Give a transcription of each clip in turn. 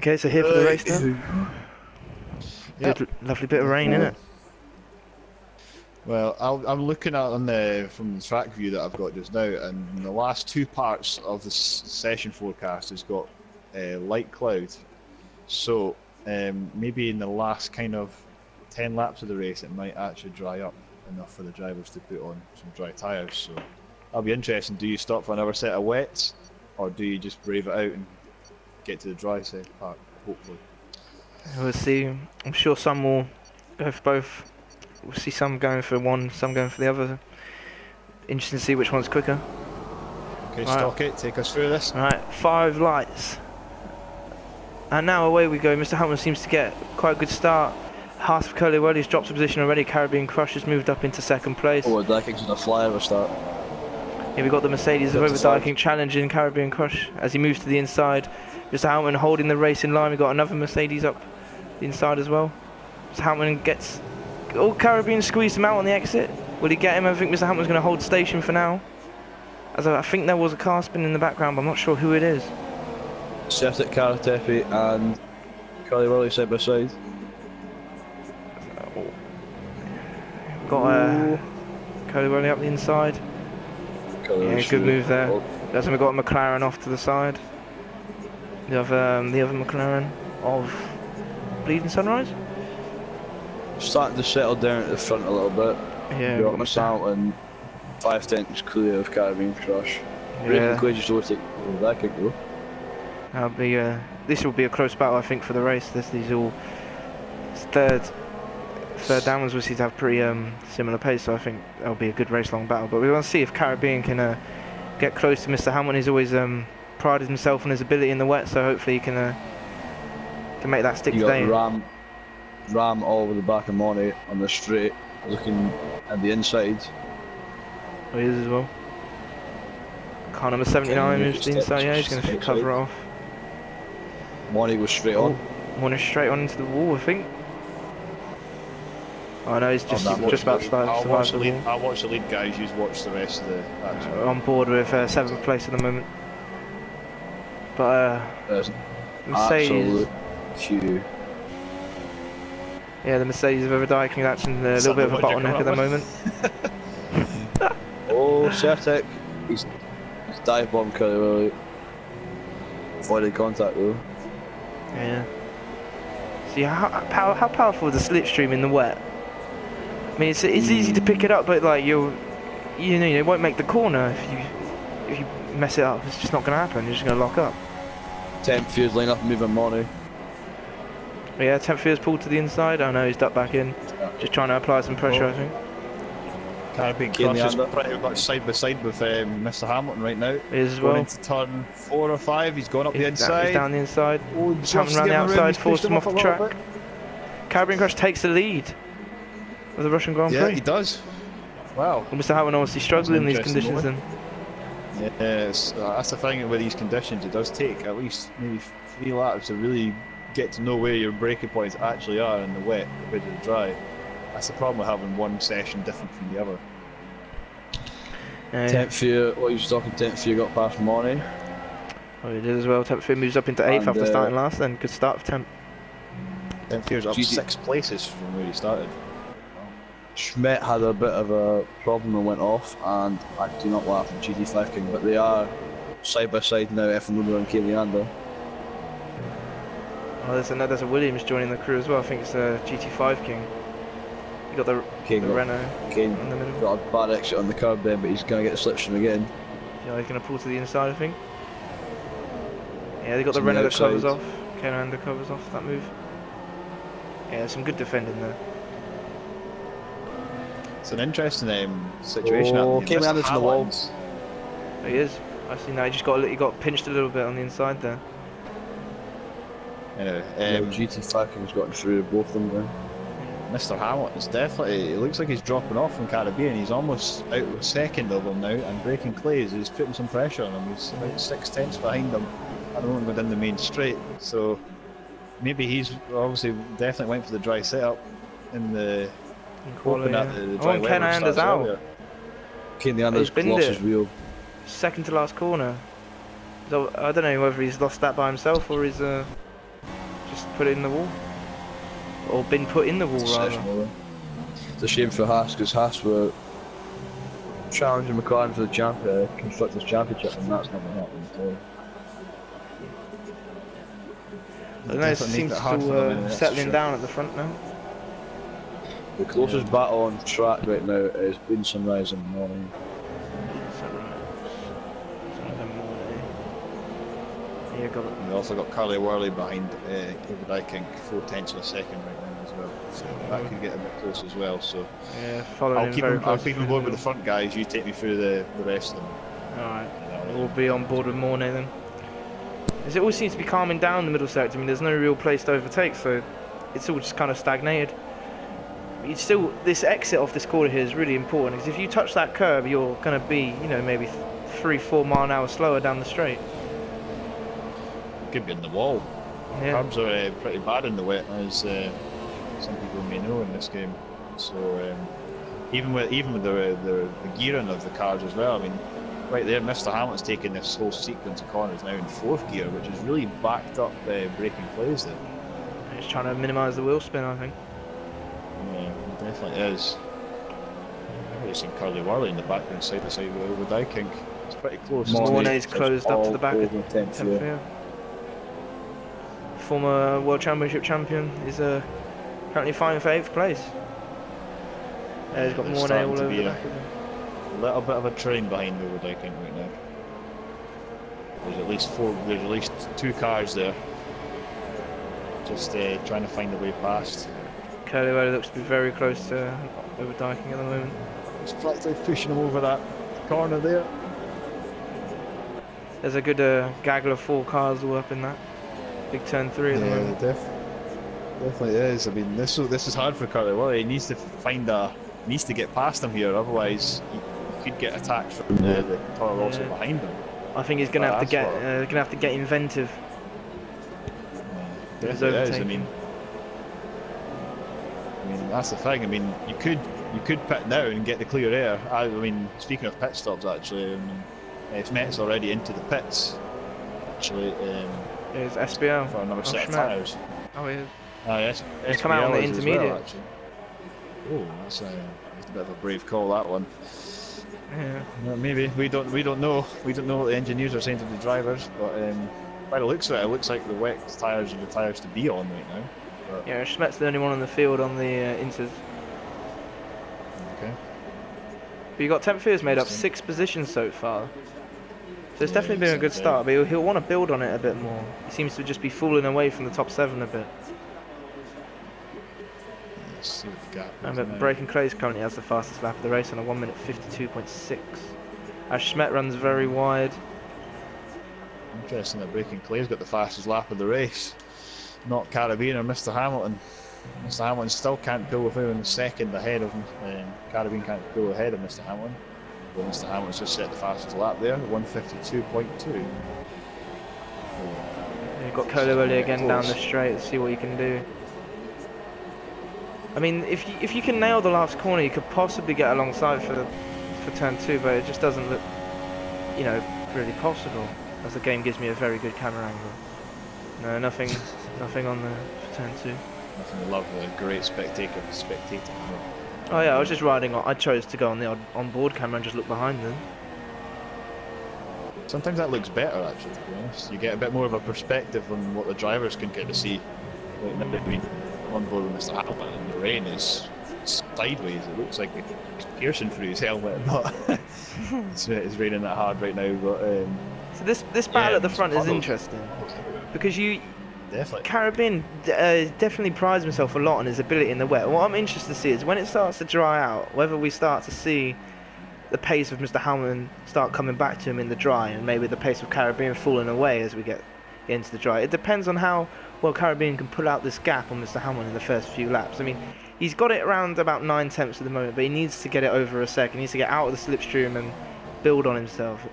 Okay, so here for the race now. Yep. Good, lovely bit of rain, innit? Well, I'm looking at on the from the track view that I've got just now, and the last two parts of the session forecast has got light cloud. So maybe in the last kind of 10 laps of the race, it might actually dry up enough for the drivers to put on some dry tyres. So that'll be interesting. Do you stop for another set of wets, or do you just brave it out and get to the dry set part? Hopefully. We'll see. I'm sure some will go for both. We'll see some going for one, some going for the other. Interesting to see which one's quicker. Okay, stock it. Take us through this. Alright, 5 lights. And now away we go. Mr. Hamilton seems to get quite a good start. Haas of Coley drops a position already. Caribbean Crush has moved up into second place. Oh, Dyking's gonna fly over start. Here we got the Mercedes of Overdyking challenging Caribbean Crush as he moves to the inside. Mr. Hamilton holding the race in line. We got another Mercedes up the inside as well. Mr. Hamilton gets... Oh, Caribbean squeezed him out on the exit. Will he get him? I think Mr. Hamilton's going to hold station for now. As I think there was a car spin in the background, but I'm not sure who it is. Celtic, Karatepe and Coley side by side. Got Coley up the inside. Yeah, good move there. Then we've got a McLaren off to the side. The other McLaren of Bleeding Sunrise. Starting to settle down at the front a little bit. Yeah, got Mr. Hamilton 5 tenths clear of Caribbean Crush. Yeah. Clay just overtake that kick though. That'll be this will be a close battle, I think, for the race. These all third downwards will seem to have pretty similar pace, so I think that'll be a good race-long battle. But we want to see if Caribbean can get close to Mr. Hamilton. He's always prided himself on his ability in the wet, so hopefully he can make that stick today. You got Ram all over the back of Monty on the straight, looking at the inside. Oh, he is as well. Car number 79 moves to the inside. Yeah, he's going to cover it off. Monty goes straight on. Monty straight on into the wall, I think. Oh no, he's just about to start. I'll watch the lead, guys. You watch the rest of the match. On board with 7th place at the moment. But Mercedes. Queue. Yeah, the Mercedes of Overdyking that's in a little bit of a bottleneck at the moment. Oh, Celtic. He's dive bomb Coley avoided contact though. Yeah. See how powerful is the slipstream in the wet? I mean, it's easy to pick it up, but like you know, it won't make the corner if you mess it up. It's just not going to happen. You're just going to lock up. 10th Fuse line up and moving Monty. Yeah, 10th Fuse pulled to the inside. Oh no, he's ducked back in. Just trying to apply some pressure, I think. Caribbean Crush is pretty much side by side with Mr. Hamilton right now. He is as going well. Into turn 4 or 5, he's going up the inside. He's down the inside. Oh, Hamilton around the outside, forced him off the track. Caribbean Crush takes the lead of the Russian Grand Prix. Yeah, he does. Wow. Well, Mr. Hamilton obviously struggling in these conditions then. Yes, that's the thing with these conditions. It does take at least maybe 3 laps to really get to know where your braking points actually are in the wet compared to the dry. That's the problem with having one session different from the other. 10th Fear, what you was talking, 10th Fear got past Monty. Oh, he did as well. 10th Fear moves up into 8th after starting last then. Good start for 10th. 10th Fear's up 6 places from where he started. Schmidt had a bit of a problem and went off, and I do not laugh at GT5 King, but they are side by side now, Efren Luber and Kiliander. Oh, there's a Williams joining the crew as well. I think it's a GT5 King. You got the Renault Kane in the middle. Got a bad exit on the curb then, but he's going to get the slipstream again. Yeah, he's going to pull to the inside, I think. Yeah, they got the Renault that covers off. Kiliander covers off that move. Yeah, some good defending there. It's an interesting situation. Oh, Kiliander's in the wall. Oh, he is. I see now. He got pinched a little bit on the inside there. Anyway, GT5 King's gotten through both of them there. Mr. Hamilton's definitely, it looks like he's dropping off from Caribbean. He's almost out of second of him now, and breaking Clays is putting some pressure on him. He's about 6 tenths behind him at the moment within the main straight. So maybe he's obviously definitely went for the dry setup in the quality. The dry weather Ken Anders out. Ken Anders lost his wheel. Second to last corner. So I don't know whether he's lost that by himself or he's put it in the wall, or been put in the wall rather. It's a shame for Haas because Haas were challenging McLaren for the Constructors' Championship, and that's never happened. So. I don't know, it seems to settling down at the front now. The closest battle on track right now is Green Sunrise in the morning. Yeah, got it. We also got Carly Worley behind David Eiking, 4/10 of a second right now as well. So that could get a bit close as well. So yeah, following I'll keep him board with the front guys. You take me through the rest of them. All right, we'll be on board with Mornay then. As it all seems to be calming down the middle sector. I mean, there's no real place to overtake, so it's all just kind of stagnated. This exit off this corner here is really important because if you touch that curb, you're going to be, you know, maybe 3-4 mile an hour slower down the straight. Could be in the wall. Yeah. Curbs are pretty bad in the wet, as some people may know in this game. So even with the gearing of the cars as well. I mean, right there, Mr. Hamilton's taking this whole sequence of corners now in 4th gear, which has really backed up braking plays there. He's trying to minimise the wheel spin, I think. Yeah, it definitely is. I've seen Carly Worley in the background side by side with Eiking. It's pretty close. Mornay's closed up to the back of 10th field. Former World Championship champion is currently fighting for 8th place. He's got Mornay all over the back of him. A little bit of a train behind over Eiking right now. There's at least 2 cars there. Just trying to find a way past. Curly looks to be very close to overtaking at the moment. Just practically pushing him over that corner there. There's a good gaggle of 4 cars all up in that big turn 3 at the moment. Definitely is. I mean, this is hard for Curly Worley. He needs to get past him here, otherwise he could get attacked from the Toro Rosso behind him. I think he's going to have to get inventive. Definitely is. I mean, that's the thing. I mean, you could pit now and get the clear air. I mean, speaking of pit stops, actually, I mean, Smet's already into the pits. Actually, there's SBL for another set of tyres. Oh, he is. Yes, he's come out on the intermediate. Oh, that's a bit of a brave call, that one. Yeah. Well, maybe we don't know. We don't know what the engineers are saying to the drivers, but by the looks of it looks like the wet tyres are the tyres to be on right now. But yeah, Schmet's the only one on the field on the Inters. Okay. But you got 10th field's made up 6 positions so far. So it's definitely been a good start, but he'll want to build on it a bit more. He seems to just be falling away from the top 7 a bit. Let's see what the gap is But now. Braken Clays currently has the fastest lap of the race on a 1 minute 52.6. Ash Schmet runs very wide. Interesting that Braken Clay's got the fastest lap of the race. Not Caribbean or Mr. Hamilton. Mr. Hamilton still can't pull with him in second ahead of him. Caribbean can't pull ahead of Mr. Hamilton. Well, Mr. Hamilton's just set the fastest lap there, 152.2. You've got Colowelli again down the straight. Let's see what you can do. I mean, if you can nail the last corner, you could possibly get alongside for turn 2, but it just doesn't look, you know, really possible. As the game gives me a very good camera angle. No, nothing on the turn 2. Nothing lovely, great spectator. Oh yeah, I was just riding on. I chose to go on the on-board camera and just look behind them. Sometimes that looks better, actually, to be honest. You get a bit more of a perspective on what the drivers can get to see. Like, I mean, on board with Mr. Hamilton, and the rain is sideways. It looks like it's piercing through his helmet, but it's raining that hard right now. But so this battle at the front is interesting because Caribbean definitely prides himself a lot on his ability in the wet. What I'm interested to see is when it starts to dry out, whether we start to see the pace of Mr. Hamilton start coming back to him in the dry, and maybe the pace of Caribbean falling away as we get into the dry. It depends on how well Caribbean can pull out this gap on Mr. Hamilton in the first few laps. I mean, he's got it around about 9/10 at the moment, but he needs to get it over a second. He needs to get out of the slipstream and build on himself.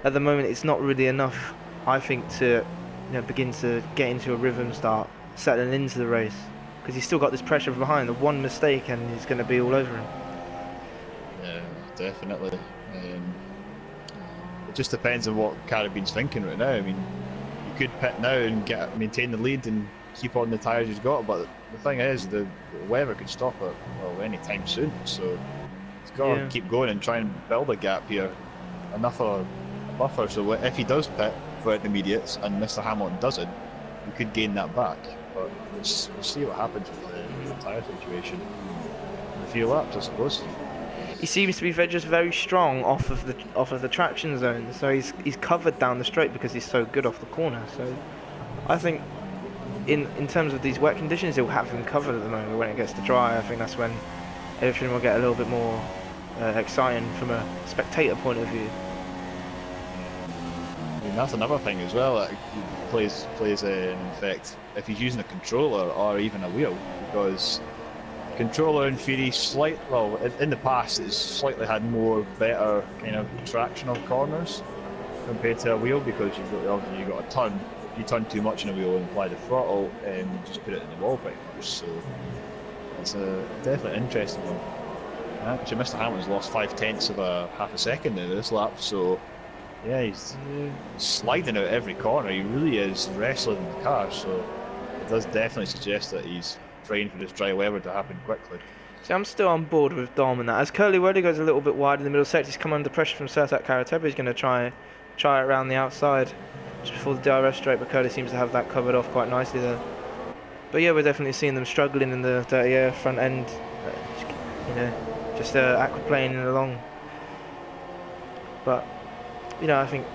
At the moment, it's not really enough, I think, to begin to get into a rhythm, start settling into the race, because he's still got this pressure from behind. The one mistake and he's going to be all over him. Yeah, definitely. It just depends on what Caribbean's thinking right now. I mean, you could pit now and maintain the lead and keep on the tyres he's got. But the thing is, the weather could stop it any time soon. So he's got to keep going and try and build a gap here, enough of a buffer. So if he does pit for intermediates and Mr. Hamilton doesn't, we could gain that back. But we'll see what happens with the tyre situation. In a few laps, I suppose. He seems to be just very strong off of the traction zone, so he's covered down the straight because he's so good off the corner. So I think in terms of these wet conditions, he'll have him covered at the moment. When it gets to dry, I think that's when everything will get a little bit more exciting from a spectator point of view. I mean, that's another thing as well that plays in effect if he's using a controller or even a wheel, because controller in theory in the past it's slightly had more better kind of traction of corners compared to a wheel, because you've got a turn. If you turn too much in a wheel and apply the throttle, and you just put it in the wall pretty much. So it's a definitely interesting one. Actually, Mr. Hamilton's lost 0.5 of a half a second in this lap, so yeah, he's sliding out every corner. He really is wrestling the car, so it does definitely suggest that he's trying for this dry weather to happen quickly. See, I'm still on board with Dom in that. As Curly Wurley goes a little bit wide in the middle sector, he's come under pressure from Sertat Karatepe. He's going to try it around the outside just before the DRS straight, but Curly seems to have that covered off quite nicely there. But yeah, we're definitely seeing them struggling in the dirty air front end, just aquaplaning along. But I think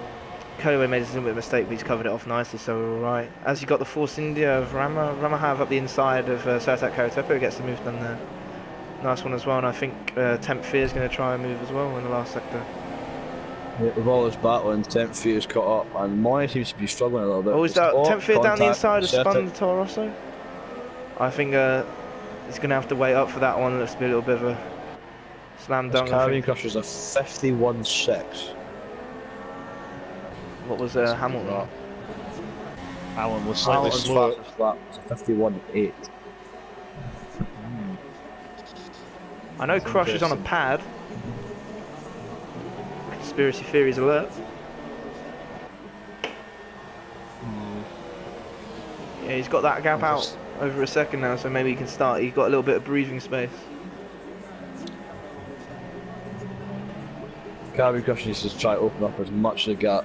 Curly made a little bit of a mistake, but he's covered it off nicely, so we're alright. As you got the Force India of Ramahav up the inside of Sertat Karatepe, who gets the move done there. Nice one as well, and I think Temp Fear is going to try and move as well in the last sector. Yeah, with all this battling, Temp Fear's caught up, and Moni seems to be struggling a little bit. Oh, is that Temp Fear down the inside of spun the Toro Rosso? I think he's going to have to wait up for that one. It looks to be a little bit of a slam dunk. Caribbean Crusher's a 51.6. What was Hamilton? Hamilton was slightly slow. Fastest lap, 51.8. I know Crush is on a pad. Conspiracy theories alert. Yeah, he's got that gap out over a second now, so maybe he can start. He's got a little bit of breathing space. Caribbean Crusher needs to try to open up as much of the gap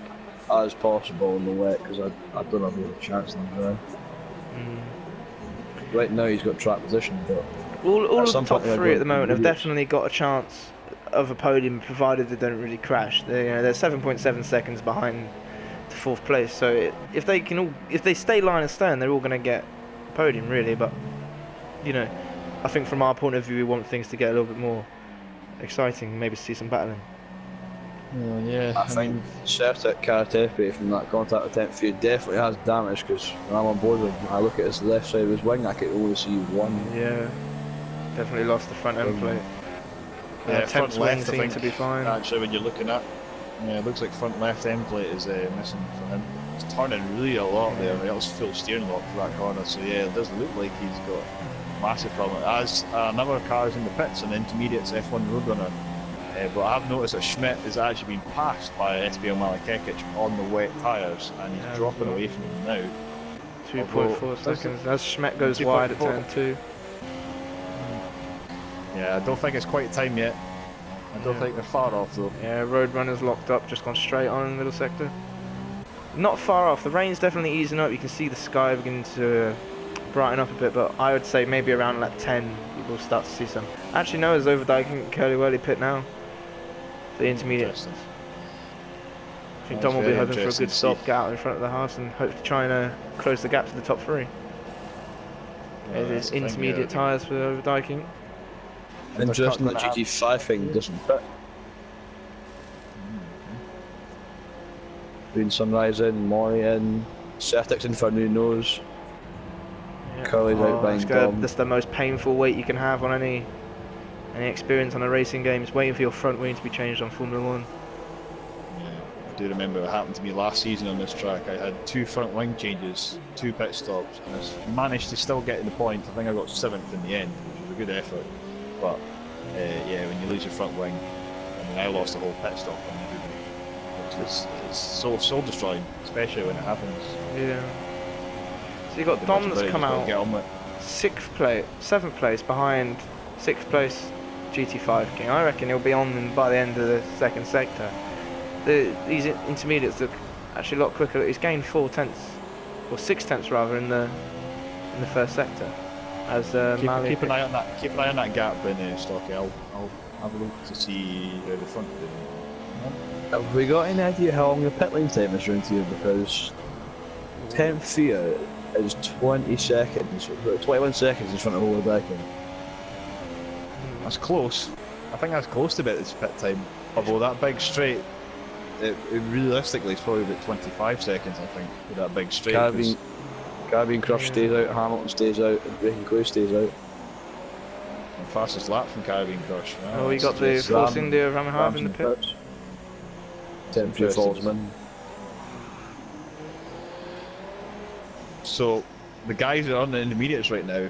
as possible in the wet, because I don't have a chance in the ground. Right now he's got track position, but all of the top three at the moment have definitely got a chance of a podium, provided they don't really crash. They're 7.7 seconds behind the fourth place, so if they stay line astern, they're all going to get a podium really. But I think from our point of view, we want things to get a little bit more exciting, maybe see some battling. Yeah, I think Sertat Karatepe from that contact attempt for you definitely has damage, because when I'm on board with him, I look at his left side of his wing, I can only see one. Yeah, definitely lost the front end plate. Yeah, front left seems to be fine. Actually, when you're looking at, it looks like front left end plate is missing for him. He's turning really a lot there. That was full steering lock for that corner. So yeah, it does look like he's got a massive problem. As another car is in the pits, an intermediates F1 Roadrunner. But I have noticed that Schmidt is actually being passed by SBL Malakekic on the wet tyres, and he's dropping away from him now. 2.4 seconds. As Schmidt goes wide at turn 2. Yeah, I don't think it's quite time yet. I don't think they're far off though. Yeah, Roadrunner's locked up, just gone straight on in the middle sector. Not far off. The rain's definitely easing up. You can see the sky beginning to brighten up a bit, but I would say maybe around like 10 we'll start to see some. Actually, no, it's Overdyking Curly Wurley pit now. The intermediate. I think Dom will be hoping for a good stop, get out in front of the house, and hope to try and close the gap to the top 3. It is intermediate tyres for Overdyking. Interesting that GT5 thing doesn't fit. Green Sunrise in, Mori in, Sertat's in for a new nose. Curly's out behind Dom. That's the most painful wait you can have on any experience on a racing game. Is waiting for your front wing to be changed on Formula 1. Yeah, I do remember what happened to me last season on this track. I had 2 front wing changes, 2 pit stops, and I managed to still get to the point. I think I got 7th in the end, which was a good effort. But yeah, when you lose your front wing, I mean, I lost the whole pit stop, which is so soul destroying, especially when it happens. Yeah. So you got Pretty Dom much that's about it, come just gotta out get on with it. 7th place behind 6th place GT5 King. I reckon he'll be on by the end of the second sector. These intermediates look actually a lot quicker. He's gained 4 tenths, or 6 tenths rather, in the first sector. As Mali Keep an eye on that. Keep an eye on that gap in Stocky. I'll have a look to see where the front is. Have we got any idea how long the pit lane time is round here? Because 10th Fiat is 20 seconds, 21 seconds in front of Ola Dyking. That's close. I think that's close to about its pit time. Although that big straight, it realistically is probably about 25 seconds. I think with that big straight. Caribbean Crush stays out, Hamilton stays out, and Breaking Clay stays out. The fastest lap from Caribbean Crush. Oh, we got the Force India Ramahav in the pit. 10th Fiat falls him in. So the guys that are on the intermediates right now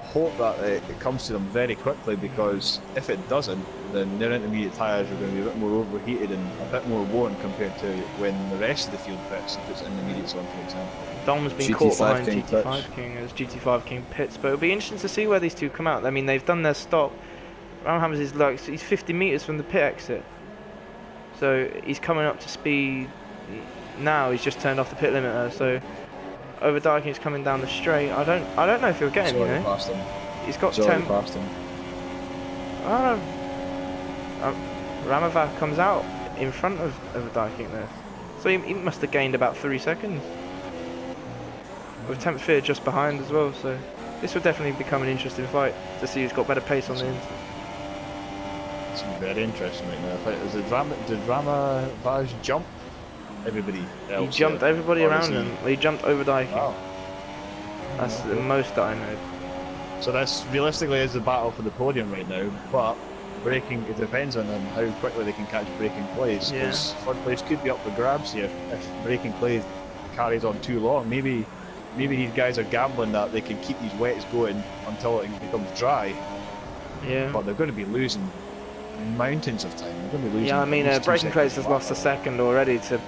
hope that it comes to them very quickly, because if it doesn't, then their intermediate tyres are going to be a bit more overheated and a bit more worn compared to when the rest of the field pits and puts intermediates on, for example. Dom's been caught behind GT5 King as GT5 King pits, but it'll be interesting to see where these two come out. I mean, they've done their stop. Ramhammers is like, he's 50 metres from the pit exit, so he's coming up to speed now. He's just turned off the pit limiter, so over Dyking is coming down the straight. I don't know if he'll get him. You know, he's got 10. Past him. I don't know. Ramavav comes out in front of Dyking there, so he must have gained about 3 seconds. With 10th Fiat just behind as well, so this will definitely become an interesting fight to see who's got better pace on the inside. It's very interesting right now. Did Ramavaj jump everybody else? He jumped everybody around him. He jumped over Dyking. Wow. That's the most that I know. So this realistically is the battle for the podium right now, but it depends on them how quickly they can catch Breaking Clays, because third place could be up for grabs here if Breaking Clays carries on too long. Maybe these guys are gambling that they can keep these wets going until it becomes dry. Yeah. But they're going to be losing mountains of time. They're going to be losing. Yeah, I mean, Breaking Clays has lost a second already to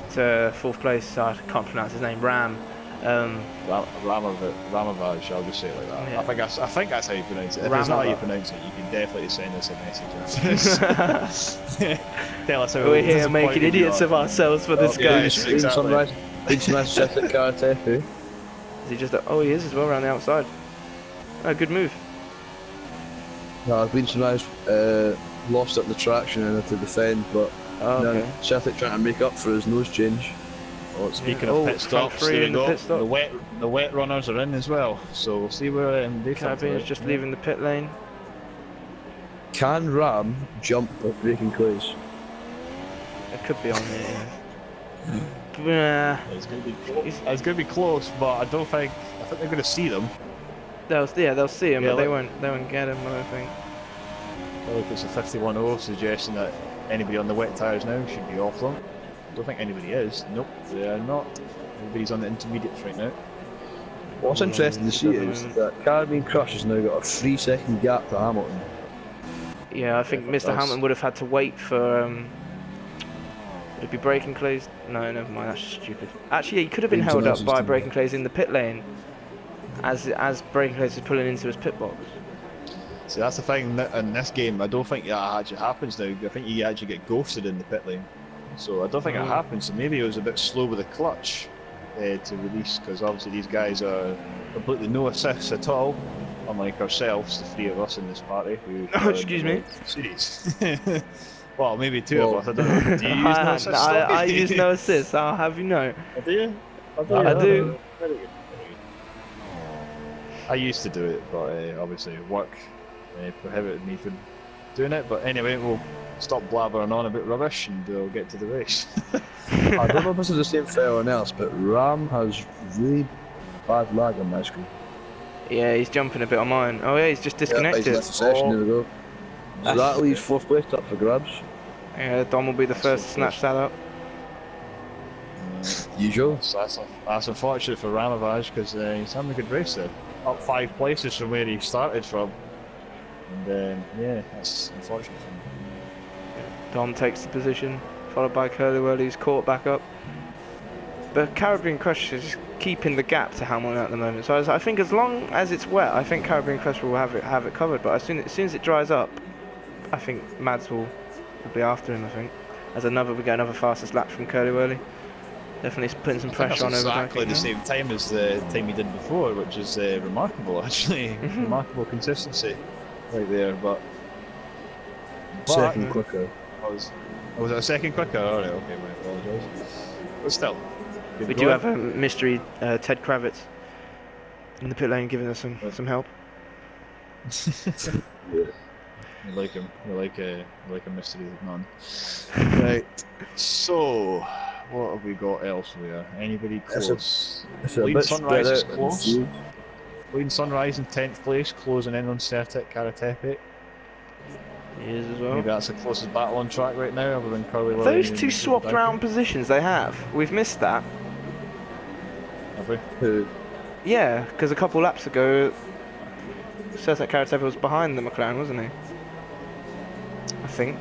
4th place. I can't pronounce his name. Ramavaj, I'll just say it like that. Yeah. I think that's how you pronounce it. If it's not how you pronounce it, you can definitely send us a message after this. Tell us how we're here making idiots of ourselves for this guy. Yes, exactly. Is he just? Oh, he is as well around the outside. Oh, good move. No, I've been surprised. Lost up the traction and had to defend, but Sethik trying to make up for his nose change. Well, speaking of pit stops, there we go. The wet runners are in as well, so we'll see where they come. Caribbean is just leaving the pit lane. Can Ram jump at Breaking Clays? It could be on there. It's going to be close, but I think they're going to see them. They'll see him, but they won't get him. I don't think. Well, look, it's a 51.0 suggesting that anybody on the wet tyres now should be off them. I don't think anybody is. Nope, they are not. Everybody's on the intermediates right now. What's interesting to see is that Caribbean Crush has now got a 3-second gap to Hamilton. Yeah, I think Mr. Hamilton would have had to wait for. It'd be Breaking Clays. No, never mind. That's stupid. Actually, he could have been held up by Breaking Clays in the pit lane, as Breaking Clays is pulling into his pit box. See, that's the thing in this game. I don't think that actually happens now. I think you actually get ghosted in the pit lane. So I don't think it happens. So maybe it was a bit slow with the clutch to release, because obviously these guys are completely no assists at all, unlike ourselves, the 3 of us in this party. Who excuse me. Series. Well, maybe 2 of us. I don't know. Do you use no assists? I use no assists. I'll have you know. Do you? I do. Very good. I used to do it, but obviously work prohibited me from doing it. But anyway, we'll stop blabbering on a bit rubbish and we'll get to the race. I don't know if this is the same for anyone else, but Ram has really bad lag on my screen. Yeah, he's jumping a bit on mine. Oh yeah, he's just disconnected. He's left the session, there we go. So that leaves 4th place up for grabs. Yeah, Dom will be the first to snatch that up. Usual. So that's unfortunate for Ramavaj, because he's having a good race there. Up 5 places from where he started from. And yeah, that's unfortunate for him. Dom takes the position, followed by Curly Whirly, who's caught back up. But Caribbean Crush is keeping the gap to Hamilton at the moment. So I think as long as it's wet, I think Caribbean Crush will have it covered. But as soon as it dries up, I think Mads will be after him. I think we get another fastest lap from Curly Whirly. Definitely putting some pressure on over exactly the same time as the time he did before, which is remarkable actually. Remarkable consistency right there. But Second quicker. Was it a second quicker? Alright, okay, my apologies. But still. We do have a mystery Ted Kravitz in the pit lane giving us some help. We like him. We like a mystery man. Right. So, what have we got elsewhere? Anybody close? Leading Sunrise is close. Leading Sunrise in 10th place, closing in on Certek Karatepe. He is as well. Maybe that's the closest battle on track right now, other than Curly Whirly. Those two swapped round positions they have. We've missed that. Have we? Who? Yeah, because a couple laps ago, Certek Karatepe was behind the McLaren, wasn't he? I think.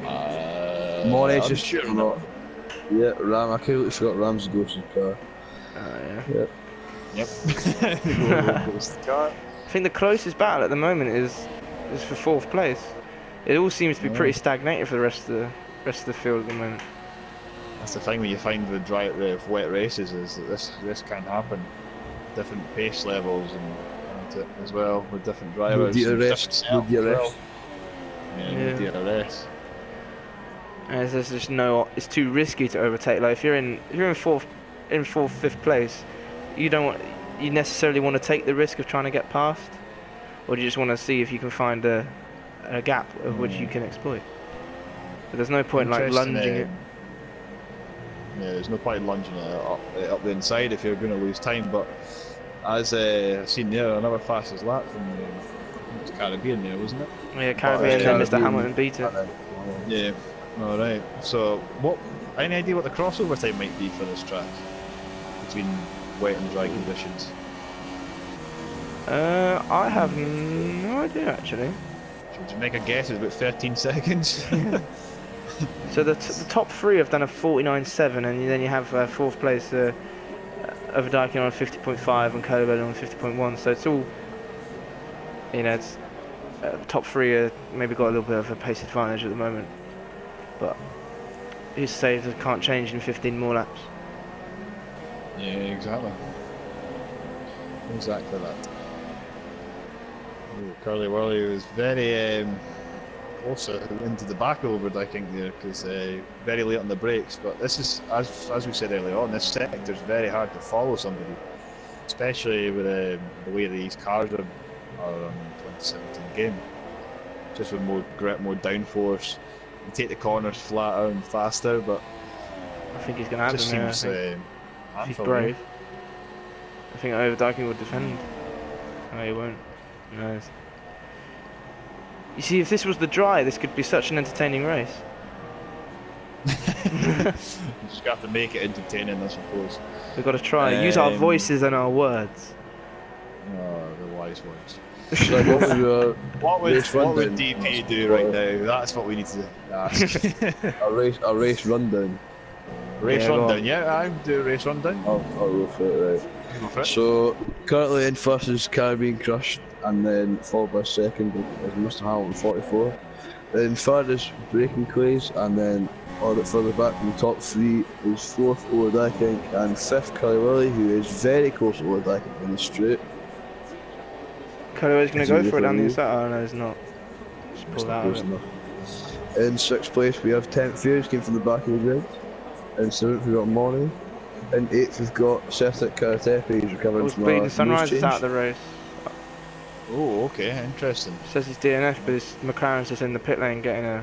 Moret's I'm just sure not. Yeah, Ram. I completely forgot Ram's Ghost's car. Yeah. Yep. Ghost car. I think the closest battle at the moment is for 4th place. It all seems to be pretty stagnated for the rest of the field at the moment. That's the thing when you find the wet races is that this can happen. Different pace levels and as well with different drivers. With different setup as well. Yeah. With DRS. And there's just it's too risky to overtake. Like if you're in 4th, 5th place, you necessarily want to take the risk of trying to get past, or do you just want to see if you can find a gap of which you can exploit? But there's no point like lunging it. Yeah, there's no point lunging it up the inside if you're going to lose time. But as I've seen there, another fastest lap from it was Caribbean there, wasn't it? Yeah, Caribbean, and then Mr. Hamilton beat it. Yeah. All right. So, any idea what the crossover time might be for this track between wet and dry conditions? I have no idea actually. Should you make a guess? It's about 13 seconds. So the top 3 have done a 49.7, and then you have 4th place Overdyking on 50.5 and Curly Whirly on 50.1. So it's all, it's top 3 are maybe got a little bit of a pace advantage at the moment, but who's to say it can't change in 15 more laps? Yeah, exactly. Exactly that. Ooh, Curly Whirly was very close into the back of I think there, because very late on the brakes. But this is, as we said earlier on, this sector is very hard to follow somebody, especially with the way these cars are on the 2017 game. Just with more grip, more downforce, you take the corners flatter and faster. But I think he's going to have just him seems there. He's brave. I think Overdyking will defend. No, he won't. No. You see, if this was the dry, this could be such an entertaining race. You just have to make it entertaining, I suppose. We've got to try. Use our voices and our words. Oh, the wise words. So what would DP do right now? That's what we need to ask. a race rundown. Race rundown, yeah, I would do a race rundown. I'll go for it, right. Go for it. So, currently in first is Caribbean Crush, and then followed by second is Mr. Hamilton 44. Then third is Breaking Clays, and then a little bit further back from the top 3 is 4th Overdyking, and 5th Curly Whirly, who is very close to Overdyking in the straight. Curly Whirly's going to go for it down the inside. Oh no, he's not. Just pull that out. In 6th place we have 10th Furious, came from the back of the grid. In 7th we've got Money. In 8th we've got Certek Karatepe, he's recovering from Bleeding Sunrise is out of the race. Oh, okay, interesting. Says he's DNF, but his McLaren's just in the pit lane getting a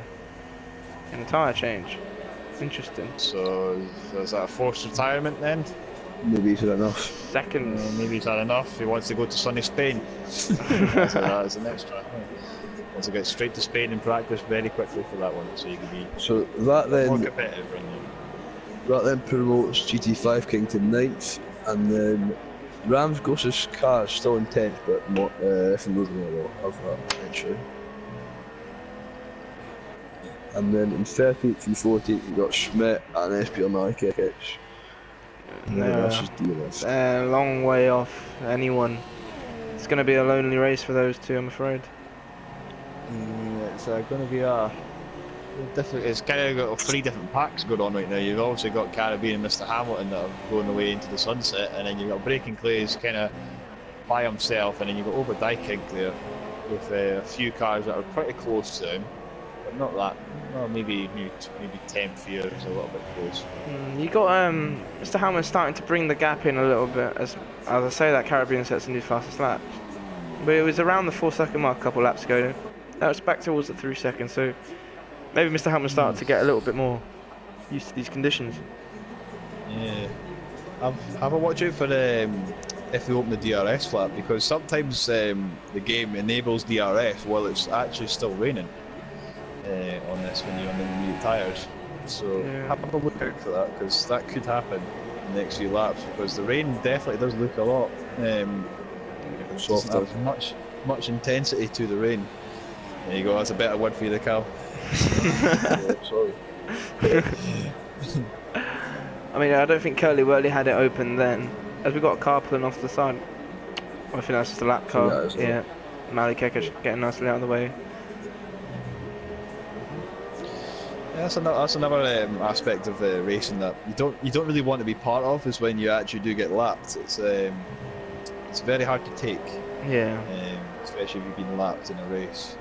tyre change. Interesting. So is that a forced retirement then? Maybe he's had enough. Seconds. Maybe he's had enough. He wants to go to sunny Spain. That's the next track. Wants to get straight to Spain and practice very quickly for that one, so you can be more competitive. That then promotes GT5 King to 9th, and then Rams Ghost's car is still in 10th, but if I'm losing a lot of that eventually. And then in 13th and 14th we've got Schmidt and SPL Nike. They're a long way off anyone. It's going to be a lonely race for those two, I'm afraid. It's going to be a different. It's kind of got 3 different packs going on right now. You've obviously got Caribbean and Mr. Hamilton that are going away into the sunset, and then you've got Breaking Clays kind of by himself, and then you've got Oberdykink there with a few cars that are pretty close to him, but not that. Well, maybe 10th here is a little bit close. You got Mr. Hamilton starting to bring the gap in a little bit as I say that Caribbean sets a new fastest lap, but it was around the 4-second mark a couple laps ago. That was back towards the 3 seconds, so maybe Mr. Hamilton started to get a little bit more used to these conditions. Yeah, have a watch out for if they open the DRS flap, because sometimes the game enables DRS while it's actually still raining on this when you're on the new tyres. So have a look out for that, because that could happen in the next few laps, because the rain definitely does look a lot softer. There's much intensity to the rain. There you go, that's a better word for you there, Cal. Sorry. I mean, I don't think Curly Wurley had it open then, as we got a car pulling off the side. I think that's just a lap car. Yeah, Mali Kekich getting nicely out of the way. Yeah, that's another aspect of racing that you don't really want to be part of, is when you actually do get lapped. It's very hard to take. Yeah. Especially if you've been lapped in a race.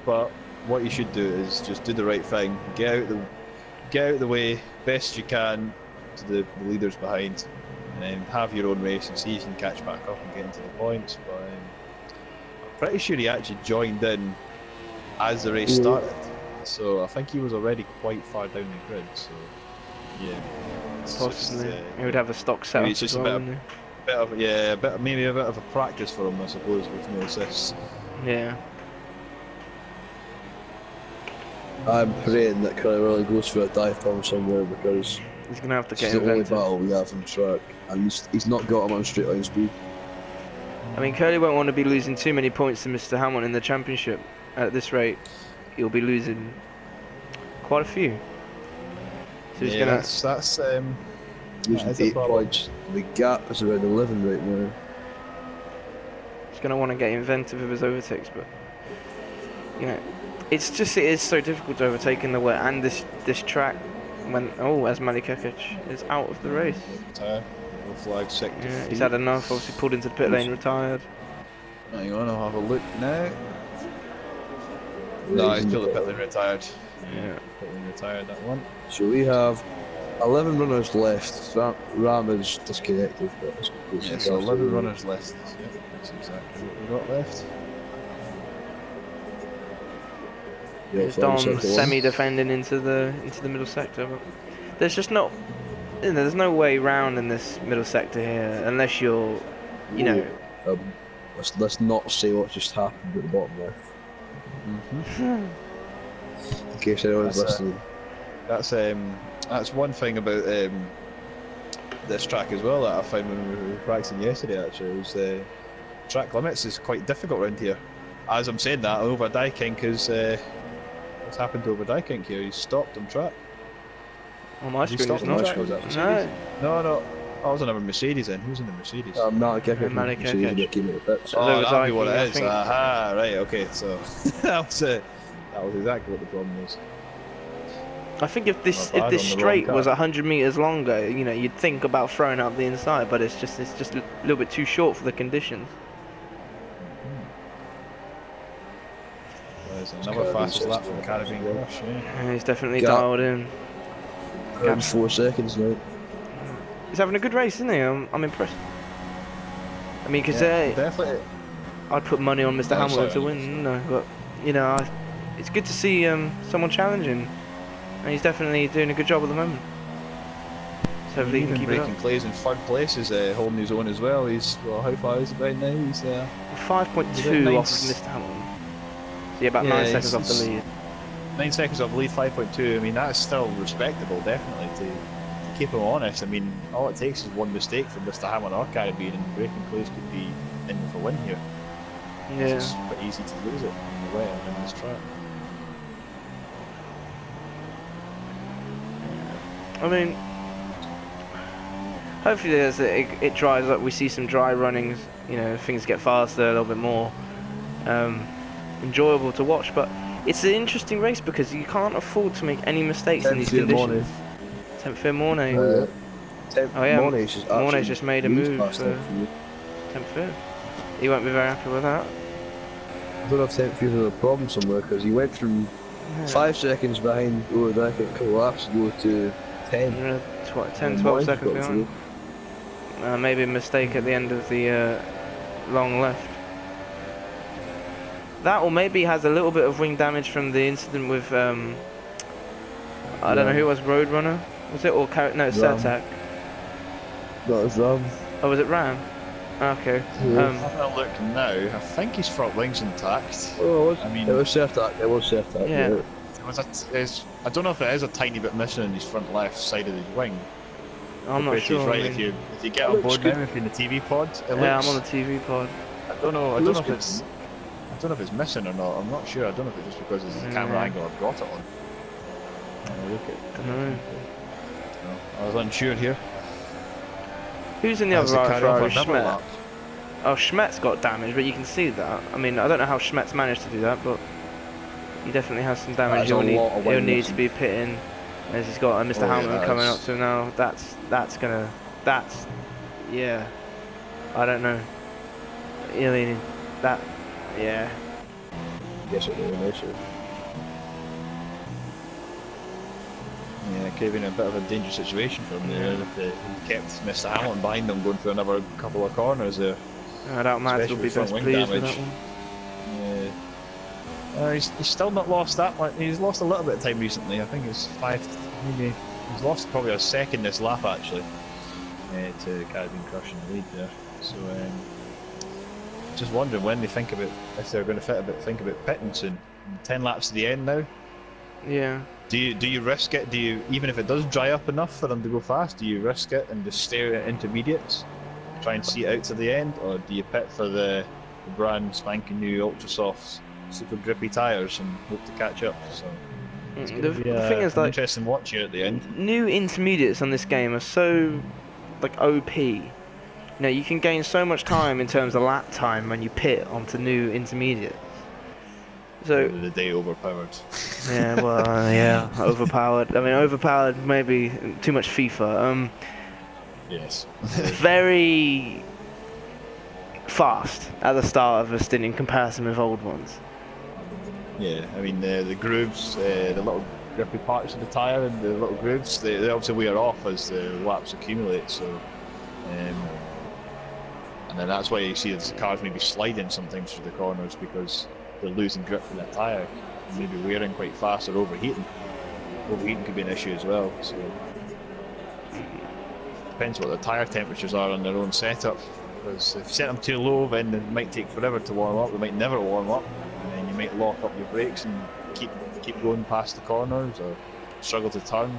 But what you should do is just do the right thing. Get out of the way best you can to the leaders behind, and then have your own race and see if you can catch back up and get into the points. But I'm pretty sure he actually joined in as the race started, so I think he was already quite far down the grid. So yeah, possibly he would have a stock set up as well, maybe a bit of a practice for him, I suppose, with no assists. Yeah. I'm praying that Curly really goes for a dive bomb somewhere, because he's going to have to get it's the only inventive. battle we have on track, and he's not got him on straight line speed. I mean, Curly won't want to be losing too many points to Mr. Hamilton in the championship. At this rate, he'll be losing quite a few. So he's going to... That's losing 8 points. The gap is around 11 right now. He's going to want to get inventive with his overtakes, but you know, it is so difficult to overtake in the wet, and this track when as Mali Kekich is out of the race. Flag sector. Yeah, he's had enough. Obviously pulled into the pit lane, retired. Hang on, I'll have a look now. No, he's pulled the pit lane, retired. Yeah, pit lane retired, that one. So we have 11 runners left. Ram is disconnected. But so 11 runners left. Yeah, that's exactly what we got left. It's Dom semi-defending into the middle sector, but there's just not, there's no way round in this middle sector here unless you're, you know. Let's not say what just happened at the bottom left. In case anyone's listening. That's one thing about this track as well that I found when we were practicing yesterday. Actually, was track limits is quite difficult around here. As I'm saying that, Oberdykink is. What's happened to Oberdykink here? He's stopped on track. On my screen, he's not. No. I was on a Mercedes then. Who's in the Mercedes? Mali Kekich. Oh, that'd be what it is. Aha, right, okay. So that was exactly what the problem was. I think if this straight was 100 meters longer, you know, you'd think about throwing up the inside, but it's just a little bit too short for the conditions. There's another fastest lap from Caribbean Crush. Yeah, he's definitely dialed in. Around 4 seconds now. He's having a good race, isn't he? I'm impressed. I mean, because definitely. I'd put money on Mr. Hamilton to win, no, but you know, it's good to see someone challenging, and he's definitely doing a good job at the moment. So hopefully he can keep it up. Breaking Clays in 3rd place is holding his own as well. He's how far is it right now? He's 5.2 off Mr. Hamilton. So yeah, about 9 seconds off the lead. 9 seconds off the lead, 5.2. I mean, that's still respectable, definitely, to keep him honest. I mean, all it takes is one mistake from Mr. Hamilton or Caribbean, and Breaking Clays could be in for a win here. Yeah. It's quite easy to lose it in the wet and in this track. I mean, hopefully it dries up. We see some dry runnings. You know, things get faster, a little bit more enjoyable to watch. But it's an interesting race because you can't afford to make any mistakes in these conditions. Tenth Mornay. Oh yeah, Mornay's just made a move for 10th. He won't be very happy with that. I don't know if 10th is a problem somewhere because he went from 5 seconds behind over the second couple laps to go to 10. 10, 12 seconds behind. Maybe a mistake at the end of the long left. That, or maybe he has a little bit of wing damage from the incident with I don't know who was Roadrunner. Was it or no Sertak? That was Ram. Oh, was it Ram? Okay. Yeah. Having a look now, I think his front wing's intact. Oh, I mean, it was Sertak. It was Sertak. Yeah. I don't know if it is a tiny bit missing in his front left side of his wing. I'm not sure. Right, if you get on board now, if you're in the TV pod, yeah, I'm on the TV pod. I don't know if it's missing or not. I'm not sure. I don't know if it's just because it's the camera angle I've got it on. Don't know. I was unsure here. Who's in the other Ferrari? Schmet. Oh, Schmet's got damage, but you can see that. I mean, I don't know how Schmet's managed to do that, but he definitely has some damage. He'll need to be pitting, as he's got Mr. Hamilton coming up to him now. Yeah. I don't know. I mean, yeah. Yes, it will. Yeah, it could have been a bit of a dangerous situation for him there if he kept Mr. Hamilton behind him going through another couple of corners there. I doubt Mads will be best pleased with that one. Yeah. He's still not lost that much. He's lost a little bit of time recently. I think it's maybe he's lost probably a second this lap actually to Caribbean Crush in the lead there. So just wondering when they think about if they're going to think about pitting soon. 10 laps to the end now. Yeah. Do you risk it? Do you, even if it does dry up enough for them to go fast, do you risk it and just stare at intermediates, try and see it out to the end, or do you pit for the brand spanking new ultra soft, super grippy tyres and hope to catch up? So the thing is, like, interesting watch here at the end. New intermediates on this game are so like OP. You know, you can gain so much time in terms of lap time when you pit onto new intermediates. So the day overpowered. Yeah, well, yeah, overpowered. I mean, overpowered maybe too much FIFA. Yes. Very fast at the start of a stint in comparison with old ones. Yeah, I mean the grooves, the little grippy parts of the tyre and the little grooves, they obviously wear off as the laps accumulate. So, and then that's why you see the cars maybe sliding sometimes through the corners because they're losing grip in that tyre, maybe wearing quite fast or overheating. Overheating could be an issue as well. So depends what the tyre temperatures are on their own setup. Because if you set them too low, then it might take forever to warm up. They might never warm up, and then you might lock up your brakes and keep going past the corners or struggle to turn.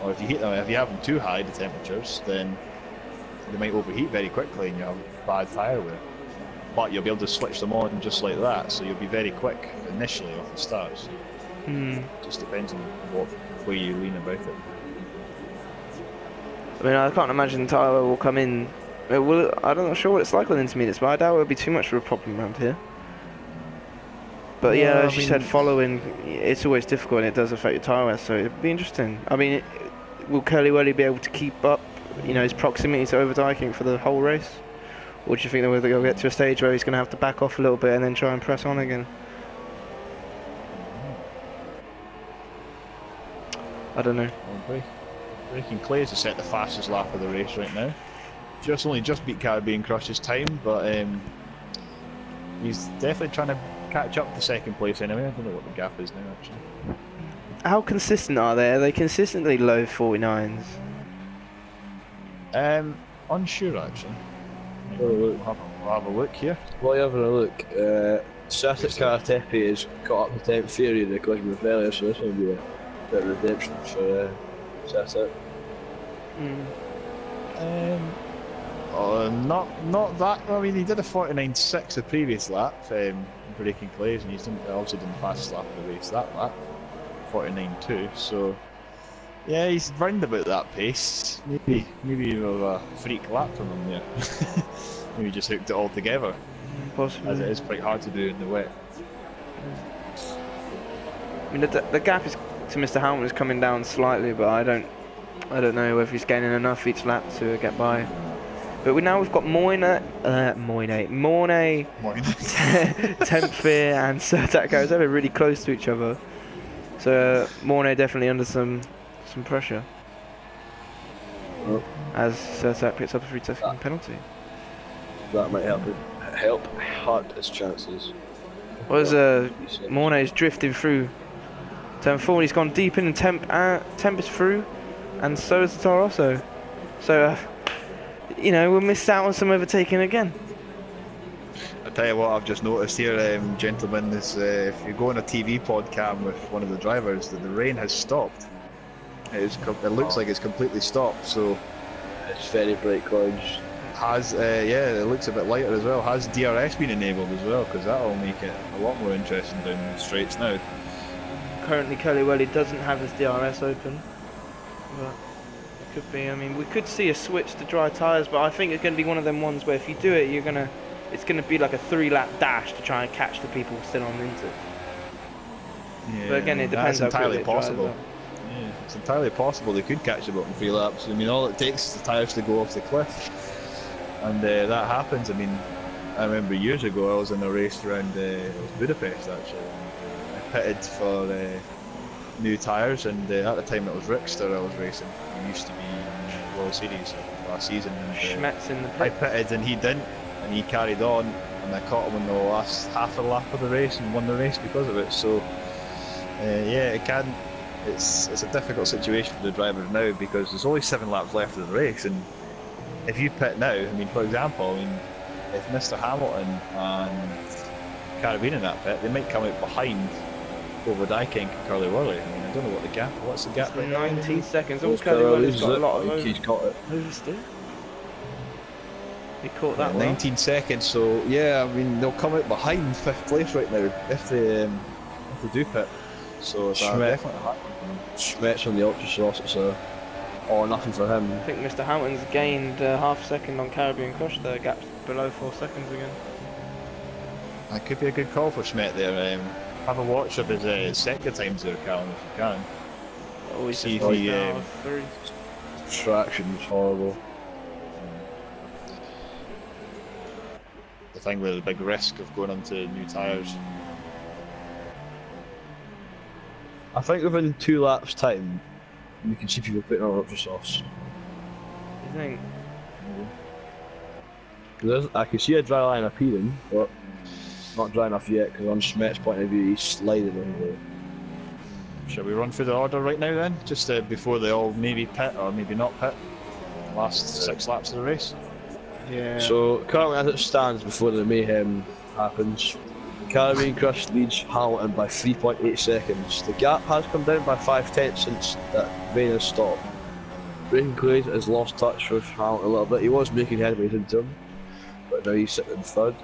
Or if you heat them, if you have them too high, the temperatures, then they might overheat very quickly and you have bad tyre wear. But you'll be able to switch them on just like that, so you'll be very quick initially off the start. So just depends on what way you lean about it. I mean, I can't imagine Tyler will come in. I'm not sure what it's like on intermediates, but I doubt it would be too much of a problem around here. But yeah, as you said, following, it's always difficult and it does affect your tyre wear, so it'd be interesting. I mean, will Curly Wurly be able to keep up, his proximity to Overdyking for the whole race? Or do you think that he'll get to a stage where he's going to have to back off a little bit and then try and press on again? I don't know. Breaking Clays has set the fastest lap of the race right now. Only just beat Caribbean Crush's time, but he's definitely trying to catch up to second place anyway. I don't know what the gap is now actually. How consistent are they? Are they consistently low 49s? Unsure actually. We'll have a look here. While you're having a look, Sertak Karatepe has got up the 10th theory of the collision with earlier, so this will be a bit of redemption for Sertak. Not that. I mean, he did a 49.6 the previous lap, breaking Clays, and he's obviously done the fastest lap of the race that lap, 49.2. So Yeah, he's round about that pace. Maybe you have a freak lap from him there. Maybe just hooked it all together, Possibly. as it is quite hard to do in the wet. I mean, the gap is to Mr. Hamilton is coming down slightly, but I don't know whether he's gaining enough each lap to get by. But we've got Mornay, Tempfear and Surtak Garage. They're really close to each other. So Mornay definitely under some pressure. Oh. As Surtak picks up a free second penalty. That might hurt his chances. Was Mornay's drifting through turn 4, he's gone deep in, and Temp is through, and so is the Toro Rosso. So, you know, we'll miss out on some overtaking again. I tell you what, I've just noticed here, gentlemen, is if you go on a TV pod cam with one of the drivers, that the rain has stopped. It looks like it's completely stopped. So it's very bright clouds. Yeah, it looks a bit lighter as well. Has DRS been enabled as well? Because that'll make it a lot more interesting down the straights now. Currently, Kelly doesn't have his DRS open, but it could be. I mean, we could see a switch to dry tyres, but I think it's going to be one of them ones where if you do it, it's going to be like a 3-lap dash to try and catch the people still on Inter. Yeah, but again, it depends that's how quickly entirely it dries possible. up. Yeah, it's entirely possible they could catch them up in 3 laps. I mean, all it takes is the tyres to go off the cliff, and that happens. I mean, I remember years ago I was in a race around it was Budapest actually. I pitted for new tyres, and at the time it was Rickster I was racing. He used to be in the World Series last season. And, Schmetz in the pit. I pitted and he didn't, and he carried on, and I caught him in the last half a lap of the race and won the race because of it. So yeah, it's a difficult situation for the drivers now because there's only 7 laps left of the race, and if you pit now, I mean, for example, if Mr. Hamilton and Carabin in that pit, they might come out behind over Dyking and Curly Wurley. I mean, I don't know what's the gap right now? 19 seconds. Oh, Curly Wurley's got a lot of he's got it. oversteer. He caught that 19 seconds, so yeah, I mean, they'll come out behind 5th place right now if they do pit. So it's definitely happening. Schmetz on the Ultra Sauce, it's all or nothing for him. I think Mr. Hamilton's gained half a second on Caribbean Crush. The gap's below 4 seconds again. That could be a good call for Schmidt there. Have a watch of his sector times there, Callum, if you can. Oh, he's See just if he, now 3. Traction's horrible. The thing with the big risk of going onto new tyres. I think within 2 laps time, you can see people putting on Ultra Sauce. You think? I can see a dry line appearing, but not dry enough yet, because on Schmidt's point of view, he's sliding on the... Shall we run through the order right now then? Just before they all maybe pit or maybe not pit? Last 6 laps of the race? Yeah. So, currently as it stands before the mayhem happens, Caribbean Crush leads Hamilton by 3.8 seconds. The gap has come down by 5/10 since that rain has stopped. Braking Clay has lost touch with Hamilton a little bit. He was making headways into him, but now he's sitting in 3rd.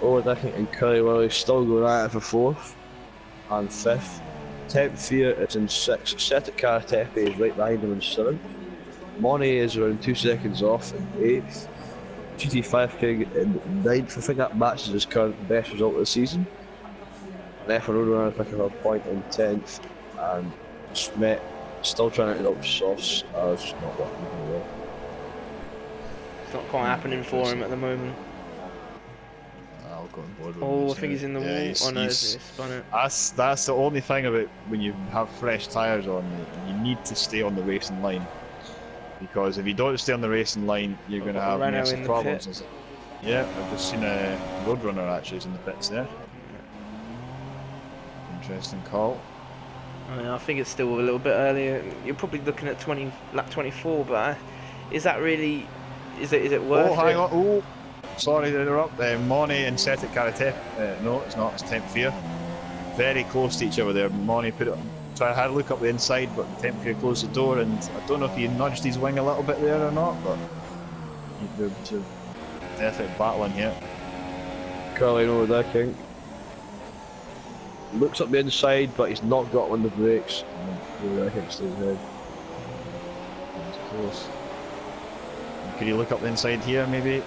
Overtaking and Curly Wurley still going at it for 4th and 5th. Tempfear is in 6th. Setic Karatepe is right behind him in 7th. Money is around 2 seconds off in 8th. GT5 King in 9th. I think that matches his current best result of the season. And F1 Roadrunner picking up a point in 10th. And Schmidt still trying to get up Sauce. It's not working very well. It's not quite happening for him at the moment. I'll go on board with Oh, him, I think he's in the wall. Oh no, it's spun it. That's the only thing about when you have fresh tyres on, you need to stay on the racing line. Because if you don't stay on the racing line, you're going to have massive problems. Yeah, I've just seen a Roadrunner actually is in the pits there. Interesting call. I mean, I think it's still a little bit earlier. You're probably looking at lap 24, but is that really? Is it worth it? Oh, hang on! Oh, sorry to interrupt. Moni and Setic Karate. No, it's not. It's Tempfear. Very close to each other there. Moni put it. So I had a look up the inside, but Tempfear closed the door, and I don't know if he nudged his wing a little bit there or not, but they're definitely battling here. Curly over there, King. looks up the inside, but he's not got on the brakes. I think stays ahead. It's close. Could you look up the inside here, maybe?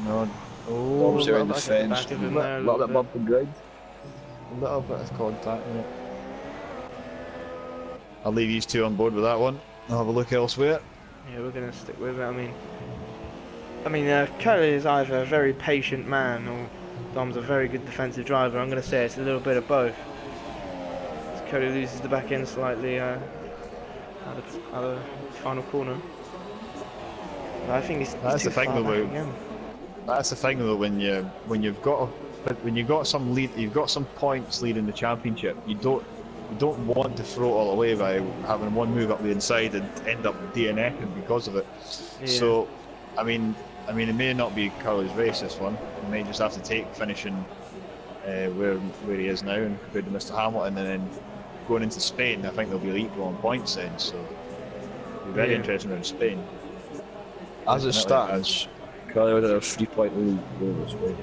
No. Oh, Obviously around the back at the fence. back of him A there a little little bit bit. bump and grind. a little bit of contact in it. I'll leave these two on board with that one. I'll have a look elsewhere. Yeah, we're gonna stick with it. I mean, Kelly is either a very patient man or Dom's a very good defensive driver. I'm gonna say it's a little bit of both. As Kelly loses the back end slightly out of the final corner. But I think he's That's too the thing far though, back Lou. again. That's the thing though, when you've got some lead, you've got some points leading the championship. You don't want to throw it all away by having one move up the inside and end up DNFing because of it. Yeah. So, I mean, it may not be Carly's race this one. He may just have to take finishing where he is now and compared to Mr. Hamilton, and then going into Spain, I think they'll be equal on points then. So, it'll be very Yeah. interesting around Spain. As it Definitely. stands, Curly would have a 3-point lead going this way.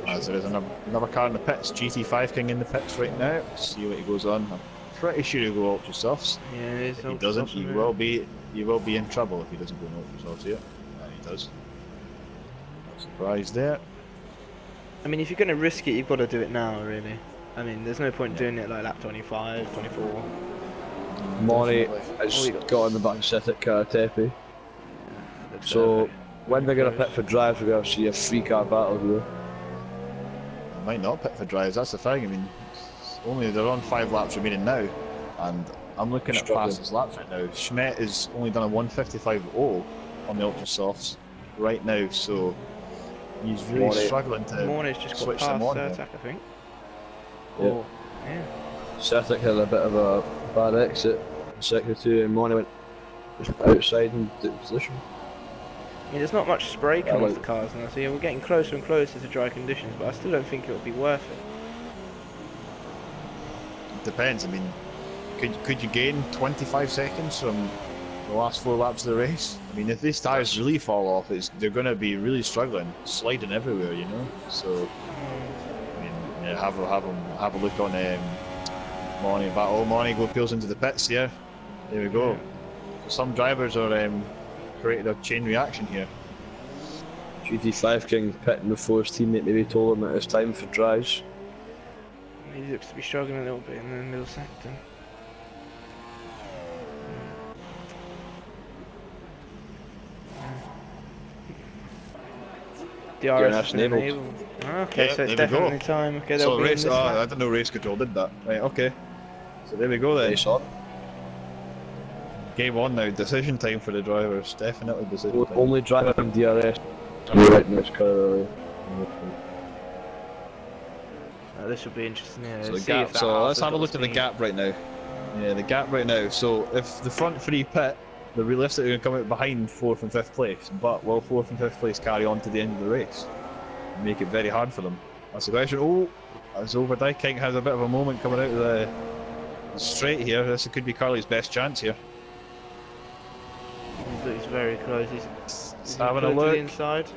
As there is another car in the pits, GT5 King in the pits right now. See what he goes on. I'm pretty sure he'll go Ultra Softs. Yeah, If he doesn't, he will be in trouble if he doesn't go Ultra Softs here. And he does. No surprise there. I mean, if you're gonna risk it, you've got to do it now, really. I mean, there's no point doing it like lap 25, 24. Moni Definitely. has Oh, he got on the back set at Karatepe. Looks So perfect. when they're going to pit for drives, we're going to see a 3-car battle here. Might not pit for drives, that's the thing. I mean, they're on 5 laps remaining now, and I'm looking at Struggling. fastest laps right now. Schmidt has only done a 1:55.0 on the Ultra Softs right now, so he's really Moni- struggling to Mornay's just got switch them past on. here. Sertak, I think. Yeah. Or, yeah. Sertic had a bit of a bad exit in sector 2, and Moni went just outside and took position. I mean, there's not much spray Yeah, coming off like- the cars now, so yeah, we're getting closer and closer to dry conditions, but I still don't think it'll be worth it. Depends. I mean, could you gain 25 seconds from the last 4 laps of the race? I mean, if these tyres really fall off, they're going to be really struggling, sliding everywhere, you know. So, I mean, yeah, have a look on Moni. Moni peels into the pits here. There we go. So some drivers are creating a chain reaction here. GT5 King pitting before his teammate maybe told him that it's time for drives. He looks to be struggling a little bit in the middle sector. DRS has been enabled. enabled. Okay, Yeah, so it's there we go. definitely time. Okay, So they'll be in race. this Oh, lap. I didn't know race control did that. Right. Okay. So there we go then. Race on. Game on now. Decision time for the drivers. Definitely decision time. Only driver in DRS. Right next car. This will be interesting. Yeah. So, the see gap, if that so Haas let's has have a got look at the speed. gap right now. Yeah, the gap right now. So if the front 3 pit, they're realistically going to come out behind 4th and 5th place. But will 4th and 5th place carry on to the end of the race? Make it very hard for them. That's the question. Oh, as Overdijk King has a bit of a moment coming out of the straight here. This could be Carly's best chance here. He's very close. He's Having a close to look. the inside.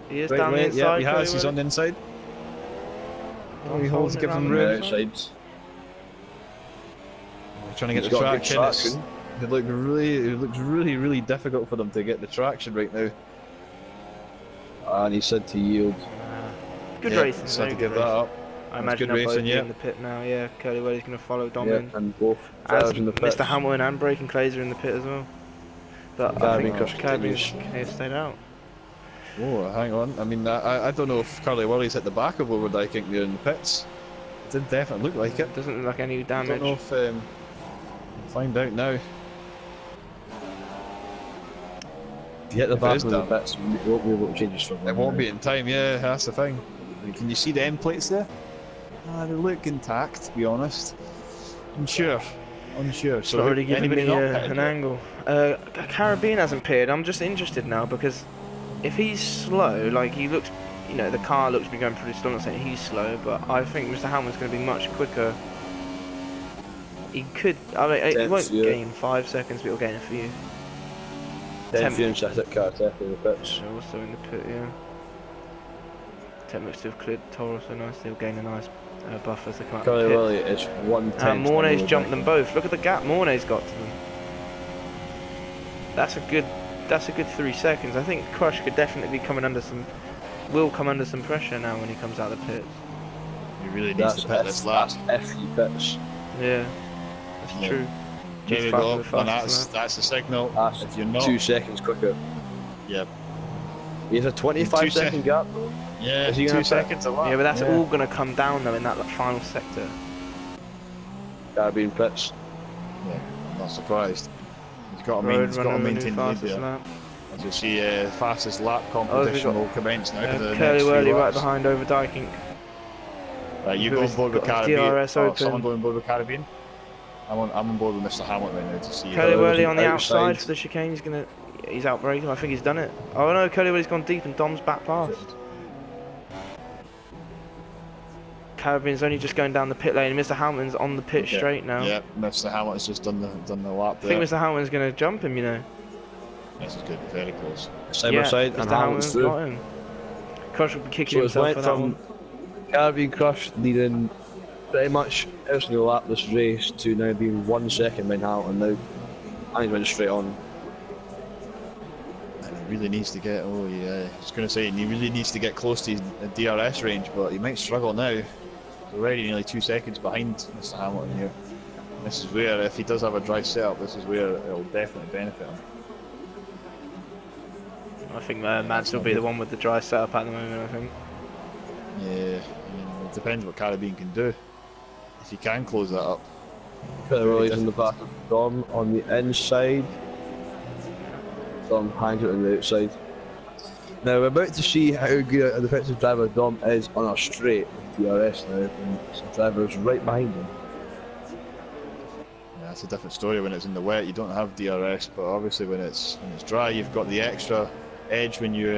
He is Right, down the right, inside. yeah, he has. Chloe He's on the inside. Dom's he holds, holding it gives round him the room. outside. Outside. He's trying to get He's the got good traction. traction. It looks really difficult for them to get the traction right now. And he said to yield. Good Yeah, racing. so Very to good give that racing. up. I That's imagine good they'll both racing, be yeah. in the pit now. Yeah, Curly Welly's going to follow Dom Yeah, in. and both As drivers in the pits. Mr. Hamilton and Braken Clays are in the pit as well. But I Caribbean think Crush Caribbean continues. has stayed out. Oh, hang on. I mean, I don't know if Carly Willie's at the back of Overdijk King there in the pits. It did definitely look like it. Doesn't look like any I don't know damage. if we'll find out now. If you hit the If it back is of the down. pits, you won't be able to change your struggle. It won't be in time. Yeah, that's the thing. Can you see the end plates there? They look intact, to be honest. Unsure. It's not really giving anybody me not pitted an yet? angle. Caribbean hasn't appeared. I'm just interested now because if he's slow, like he looks, you know, the car looks to be going pretty slow. I'm not saying he's slow, but I think Mr. Hamilton's going to be much quicker. He could, I mean, he Tenth, won't yeah. gain 5 seconds, but he'll gain a few. 10th and set at Karatepe in the pits. They're also in the pit, yeah. Temp looks to have cleared Toro so nicely. He'll gain a nice buffers to come out Charlie the pit. Willie is 1/10. And Mornay's jumped them both. Look at the gap Mornay's got to them. That's a good 3 seconds. I think Crush could definitely be coming under some, will come under some pressure now when he comes out of the pits. He really needs to pit this lap. If he pits. Yeah, that's true. There we Just go, the and fastest that's the signal. That's If you're not, 2 seconds quicker. Yep. He has a 25-second gap though. Yeah, Is he gonna 2 pit? seconds a lap. Yeah, but that's Yeah. all going to come down though in that final sector. Caribbean pits. Yeah, I'm not surprised. He's got to, Road he's got runner to with maintain new the lead fastest there. lap. As you see, fastest lap we've competition got, will commence now for the Curly next Whirly few right laps. behind over Dyking. Right, you Who go on has board with got his Caribbean. DRS Oh, open. someone going on board with Caribbean? I'm on board with Mr. Hamilton right now to see. Curly there's Whirly an on the outside. outside for the chicane. He's outbraking. I think he's done it. Oh no, Curly Whirly's gone deep and Dom's back past. Caribbean's only just going down the pit lane. Mr. Hamilton's on the pit straight now. Yeah, Mr. Hamilton's just done the lap I there. think Mr. Hamilton's going to jump him, you know. This is good, very close. Side Yeah, by side, Mr. and Hamilton's Hamilton's through. got him. Crush will be kicking So it's himself went for that from one. Caribbean Crush leading pretty much every single lap this race to now being 1 second behind Hamilton now. And he's went straight on. And he really needs to get, oh yeah, I was going to say, he really needs to get close to his DRS range, but he might struggle now. He's already nearly 2 seconds behind Mr. Hamilton here. This is where, if he does have a dry setup, this is where it'll definitely benefit him. I think Mads will be the one with the dry setup at the moment, I think. Yeah, I mean, it depends what Caribbean can do. If he can close that up. Curly in the back of Dom on the inside. Dom hangs it on the outside. Now we're about to see how good a defensive driver Dom is on a straight with DRS now, and the driver's right behind him. Yeah, that's a different story when it's in the wet. You don't have DRS, but obviously when it's dry, you've got the extra edge when you're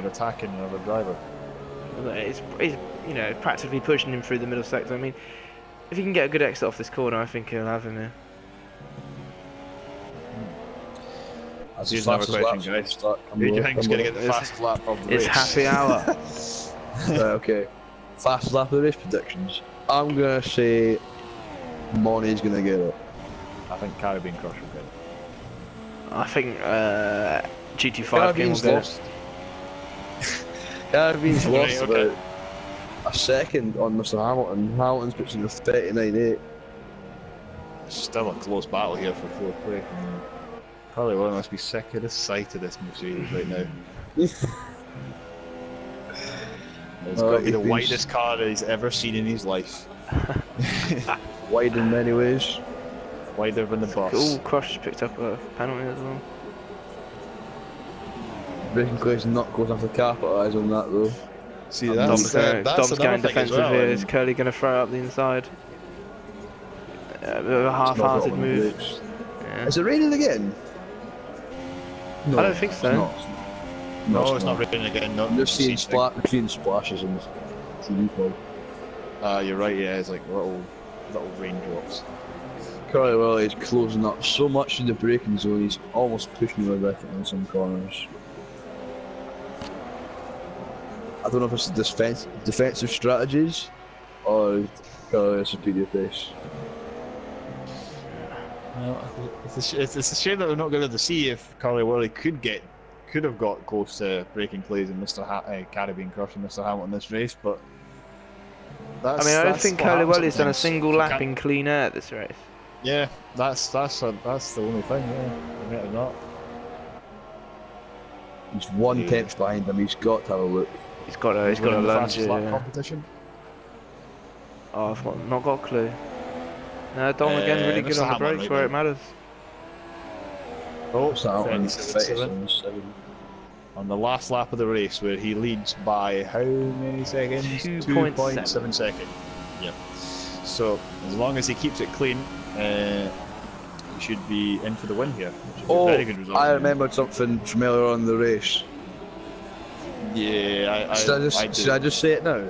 attacking another driver. It's you know, practically pushing him through the middle sector. I mean, if he can get a good exit off this corner, I think he'll have him here. As Here's the another fastest question, laps guys. start Who do you think is going to get the It's- fastest lap of the It's race? happy hour. Right, okay. Fastest lap of the race predictions. I'm gonna say Money's gonna get it. I think Caribbean Crush will get it. I think GT5 King will Caribbean's get it. lost. Caribbean's Right, lost okay. about a second on Mr. Hamilton. Hamilton's puts in a 39.8. Still a close battle here for fourth place. Probably one must be sick of the sight of this Mercedes right now. It's got to be the widest car that he's ever seen in his life. Wide in many ways. Wider than the bus. Ooh, Crush just picked up a penalty as well. Breaking Clay's not going to have to capitalise on that though. See, Dom's going another thing as defensive well, here. and Is Curly going to throw up the inside? A bit of a half-hearted move. Yeah. Is it raining again? No, I don't think so. It's not. No, it's not raining again. No, I'm just seeing ceasing. clean splashes on the TV pod. You're right. Yeah, it's like little raindrops. Curly Willie is closing up so much in the braking zone, he's almost pushing away with it in some corners. I don't know if it's defensive strategies or Curly's superior pace. Well, it's a shame that we're not going to see if Carly Whirly could have got close to breaking plays in Caribbean Crush and Mr. Hamilton this race, but I mean, I don't think Curly Whirly's done a single lap can't- in clean air this race. Yeah, that's the only thing. Yeah, admit or not. He's one Yeah. tenth behind him, he's got to have a look. He's got to Winning the lunge fastest lap it. competition. Oh, I've not got a clue. No, Dom again really good Mr. on the Hamilton, brakes right where it there. matters. Oh, So out on 37. 37. On the last lap of the race, where he leads by how many seconds? 2.7 seconds. Yep. So as long as he keeps it clean, he should be in for the win here. Which is a Oh, very good result. I remembered something from earlier on in the race. Yeah, Should I just say it now?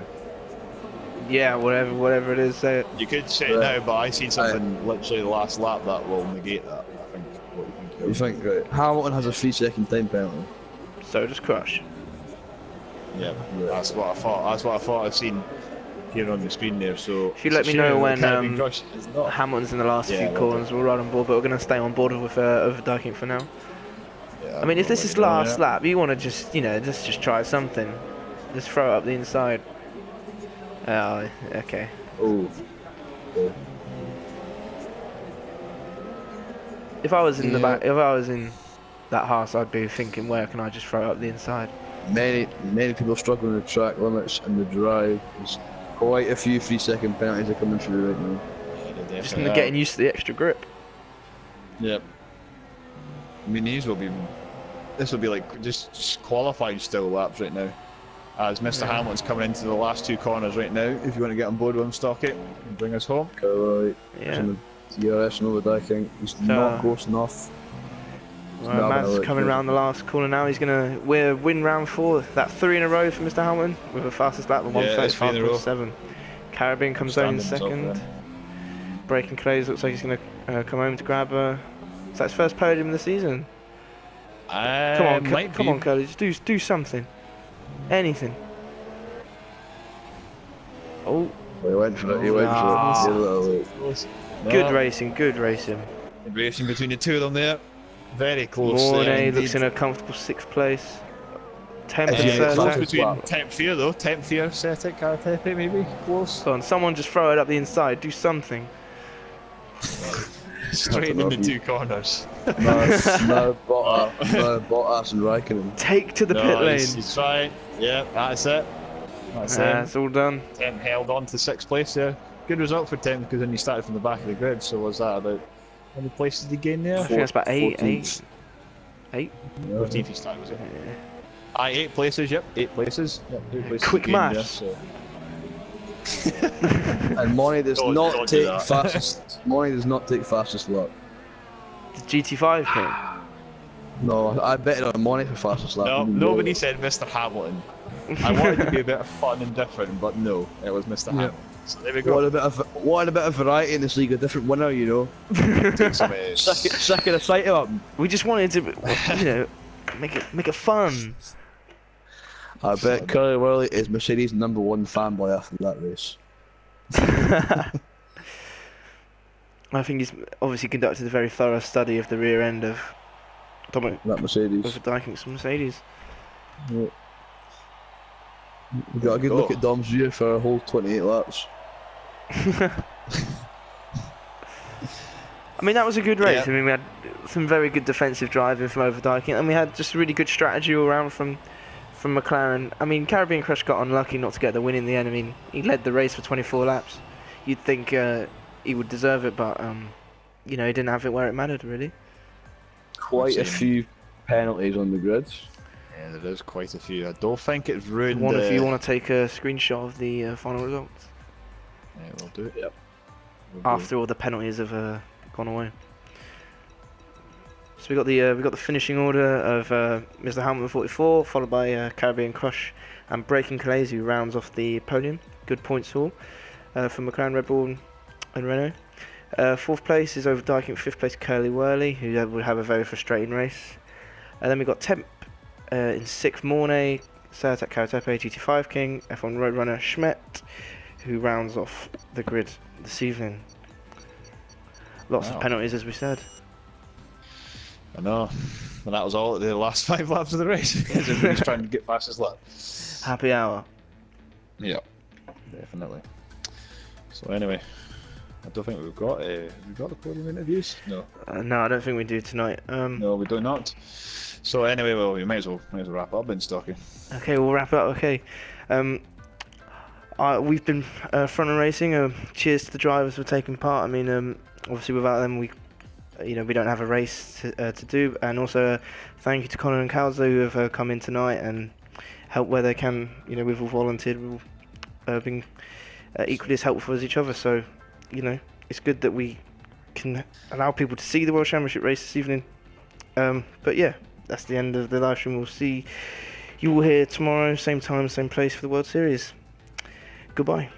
Yeah, whatever it is, say it. You could say it now, but I seen something literally the last lap that will negate that. I think. What You think, right? Hamilton has a 3-second time penalty. So does Crush. Yeah, that's what I thought. That's what I thought I'd seen. here on the screen there. So If you let me know when Crush is not. Hamilton's in the last few corners, we'll ride on board, but we're going to stay on board with overtaking for now. Yeah, I mean, if this is last lap, you want to just, you know, just try something. Just throw it up the inside. Oh, okay. Oh. Okay. If I was in the back, if I was in that Haas, I'd be thinking, where can I just throw it up the inside? Many people struggling with track limits and the drive. There's quite a few 3-second penalties are coming through right now. Yeah, Just getting used to the extra grip. Yep. I mean, this will be like just qualifying still laps right now. As Mr. Hamilton's coming into the last 2 corners right now. If you want to get on board with him, Stocky, and bring us home. Right. Yeah. DRS and overtaking. He's not close enough. Well, Mads coming around the last corner now. He's going to win round 4. That's 3 in a row for Mr. Hamilton with the fastest lap of 1:35.7. Caribbean comes on in second. Breaking Clays looks like he's going to come home to grab is that his first podium of the season? Come on, Curly, just do something. Anything. Oh. He went for it. He went for it. Good racing. Good racing. Good racing between the two of them there. Very close. Mornay looks in a comfortable 6th place. 10th and close between 10th here though. 10th here, Cetic, Karatepe maybe. Close. Come on, someone just throw it up the inside. Do something. Straight in the 2 corners. No, Bottas and Raikkonen. Take to the pit lane. He's trying. Yeah, that's it. That's all done. 10 held on to 6th place there. Good result for 10 because then you started from the back of the grid. So was that about how many places did he gain there? I think that's about 8. 8. 14th he started, was it? Yeah. 8 places. Yep, 8 places. Yep, 8 places. Quick maths. There, so. And Money does not take fastest. Money does not take fastest lap. The GT5 thing. No, I bet it on Money for fastest lap. No, nobody said Mr. Hamilton. I wanted to be a bit of fun and different, but no, it was Mr. Hamilton. So there we go. What a bit of variety in this league, a different winner, you know. Take some Second a sight of him. We just wanted to, you know, make it fun. I bet Curly Whirly is Mercedes' #1 fanboy after that race. I think he's obviously conducted a very thorough study of the rear end of Dominic. That Mercedes. With Dyking's Mercedes. Yeah. We got a good look at Dom's rear for a whole 28 laps. I mean, that was a good race. Yeah. I mean, we had some very good defensive driving from Overdyking, and we had just really good strategy all around from McLaren. I mean, Caribbean Crush got unlucky not to get the win in the end. I mean, he led the race for 24 laps. You'd think he would deserve it, but you know, he didn't have it where it mattered, really. Quite a few penalties on the grid. Yeah, there is quite a few. I don't think it's ruined. If you want to take a screenshot of the final results. Yeah, we'll do it. Yep. After all the penalties have gone away. So we got the finishing order of Mr. Hamilton 44, followed by Caribbean Crush and Breaking Calais, who rounds off the podium. Good points haul for McLaren, Red Bull, and Renault. 4th place is Overdyking. 5th place Curly Whirly, who will have a very frustrating race. Then we got Temp in 6th, Mornay, Certek Karatepe, GT5 King, F1 Roadrunner Schmidt, who rounds off the grid this evening. Lots of penalties, as we said. I know. And that was all at the last 5 laps of the race. Everybody's trying to get past his lap. Happy hour. Yeah, definitely. So anyway, I don't think we've got the podium interviews. No. No, I don't think we do tonight. No, we do not. So anyway, well, we might as well wrap up then, Stocky. Okay, we'll wrap it up. Okay. We've been front and racing. Cheers to the drivers for taking part. I mean, obviously without them, we don't have a race to do. And also, thank you to Connor and Calzo who have come in tonight and helped where they can. You know, we've all volunteered. We've all been equally as helpful as each other. So, you know, it's good that we can allow people to see the World Championship race this evening. But yeah, that's the end of the live stream. We'll see you all here tomorrow, same time, same place for the World Series. Goodbye.